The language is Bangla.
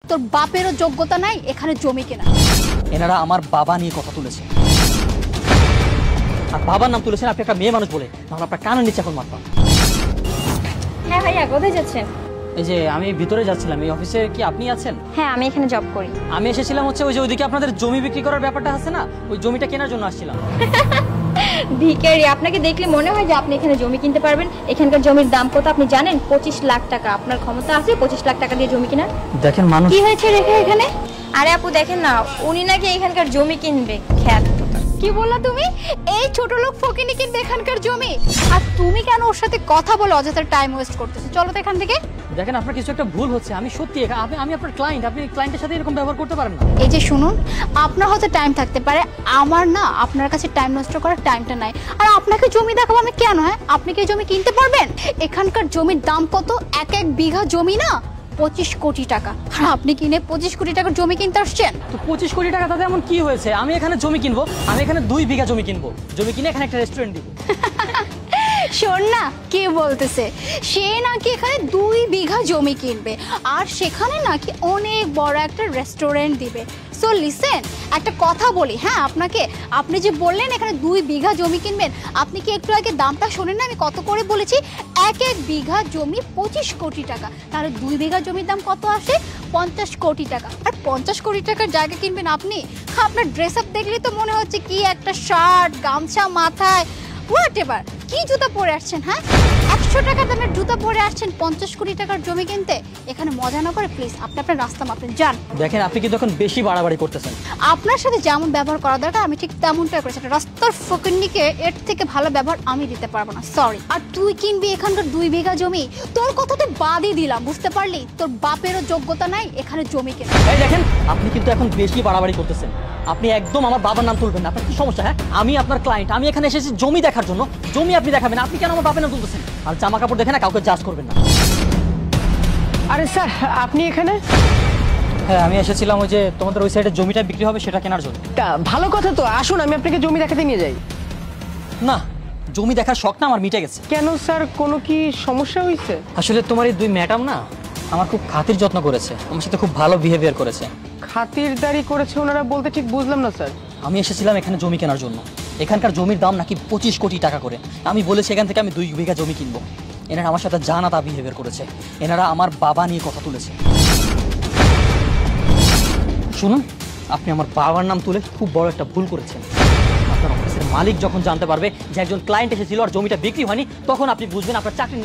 তোর বাপেরও যোগ্যতা নাই এখানে জমি কেনা। এনারা আমার বাবা নিয়ে কথা তুলেছে, আর বাবার নাম তুলেছেন আপনি একটা মেয়ে মানুষ বলে, নাহলে আপনার কানের নিচে এখন মারতাম। হ্যাঁ ভাইয়া, কোথায় যাচ্ছেন? এই যে আমি ভিতরে যাচ্ছিলাম, এই অফিসে কি আপনি আছেন? হ্যাঁ, আমি এখানে জব করি। আমি এসেছিলাম হচ্ছে ওই যে ওইদিকে আপনাদের জমি বিক্রি করার ব্যাপারটা আছে না, ওই জমিটা কেনার জন্য আসছিলাম। ভিখারি, আপনাকে দেখলে মনে হয় যে আপনি এখানে জমি কিনতে পারবেন। এখানকার জমির দাম কত আপনি জানেন? 25 লাখ টাকা। আপনার ক্ষমতা আছে 25 লাখ টাকা দিয়ে জমি কেনার? দেখেন মানুষ কি হয়েছে রেখে এখানে? আরে আপু দেখেন না, উনি নাকি এখানকার জমি কিনবে। খ্যাত। কি বললা তুমি? এই ছোট লোক ফকিনি কিনবে এখানকার জমি? আর তুমি কেন ওর সাথে কথা বলে অযথা টাইম ওয়েস্ট করতেছো? চলো তো এখান থেকে। দেখেন আপনার কিছু একটা ভুল হচ্ছে। আমি সত্যি আমি আপনার ক্লায়েন্ট, আপনি ক্লায়েন্টের সাথে এরকম ব্যবহার করতে পারেন না। এই যে শুনুন, আপনার হয়তো টাইম থাকতে পারে, আমার না আপনার কাছে টাইম নষ্ট করার টাইমটা নাই। আর আপনাকে জমি দেখাবো আমি কেন? হ্যাঁ, আপনি কি জমি কিনতে পারবেন? এখানকার জমির দাম কত? এক বিঘা জমি না 25 কোটি টাকা। আর আপনি কিনে 25 কোটি টাকার জমি কিনতে আসছেন? তো 25 কোটি টাকা তাতে এমন কি হয়েছে? আমি এখানে জমি কিনবো, আমি এখানে 2 বিঘা জমি কিনবো, জমি কিনে এখানে একটা রেস্টুরেন্ট দিব। শোন না, কে বলতেছে সে নাকি এখানে 2 বিঘা জমি কিনবে আর সেখানে নাকি অনেক বড় একটা রেস্টুরেন্ট দিবে। সো লিসেন, একটা কথা বলি হ্যাঁ আপনাকে, আপনি যে বললেন এখানে 2 বিঘা জমি কিনবেন, আপনি কি একটু আগে দামটা শোনেন না? আমি কত করে বলেছি? এক বিঘা জমি 25 কোটি টাকা। তাহলে 2 বিঘা জমির দাম কত আসে? 50 কোটি টাকা। আর 50 কোটি টাকার জায়গা কিনবেন আপনি? আপনার ড্রেস আপ দেখলে তো মনে হচ্ছে কি একটা শার্ট, গামছা মাথায়, হোয়াটএভার, কি জুতা পরে আসছেন? হ্যাঁ, 100 টাকা দামের জুতা পরে আসছেন 50 কোটি টাকার জমি কিনতে? এখানে মজা না করে প্লিজ আপনি আপনার রাস্তা মাপেন, যান। দেখেন আপনি কিন্তু এখন বেশি বাড়াবাড়ি করতেছেন। আপনার সাথে যেমন ব্যবহার করা দরকার আমি ঠিক তেমনটাই করেছি। রাস্তার ফকিন্নিকে এর থেকে ভালো ব্যবহার আমি দিতে পারবো না, সরি। আর তুই কিনবি এখানকার 2 বিঘা জমি? তোর কথা তো বাদই দিলাম, বুঝতে পারলি? তোর বাপেরও যোগ্যতা নাই এখানে জমি কেনা। এই দেখেন আপনি কিন্তু এখন বেশি বাড়াবাড়ি করতেছেন। আপনি একদম আমার বাবার নাম তুলবেন না। আপনার কি সমস্যা? হ্যাঁ, আমি আপনার ক্লায়েন্ট, আমি এখানে এসেছি জমি দেখার জন্য। জমি আপনি দেখাবেন, আপনি কেন আমার বাবার নাম তুলতেছেন? আর জামা কাপড় দেখে না কাউকে জাজ করবেন না। আরে স্যার, আপনি এখানে? হ্যাঁ, আমি এসেছিলাম ওই যে তোমাদের ওই সাইডে জমিটা বিক্রি হবে সেটা কেনার জন্য। তা ভালো কথা তো, আসুন আমি আপনাকে জমি দেখাতে নিয়ে যাই। না, জমি দেখার শখ না আমার মিটে গেছে। কেন স্যার, কোনো কি সমস্যা হয়েছে? আসলে তোমার এই 2 ম্যাডাম না আমার খুব খাতির যত্ন করেছে, আমার সাথে খুব ভালো বিহেভিয়ার করেছে। খাতিরদারি করেছে ওনারা বলতে ঠিক বুঝলাম না স্যার। আমি এসেছিলাম এখানে জমি কেনার জন্য। এখানকার জমির দাম নাকি 25 কোটি টাকা করে। আমি বলেছি এখান থেকে আমি 2 বিঘা জমি কিনবো। এনারা আমার সাথে জানা তা বিহেভিয়ার করেছে। এনারা আমার বাবা নিয়ে কথা তুলেছে। শুনুন, আপনি আমার বাবার নাম তুলে খুব বড় একটা ভুল করেছেন। আপনার অফিসের মালিক যখন জানতে পারবে যে একজন ক্লায়েন্ট এসেছিল আর জমিটা বিক্রি হয়নি, তখন আপনি বুঝবেন আপনার চাকরি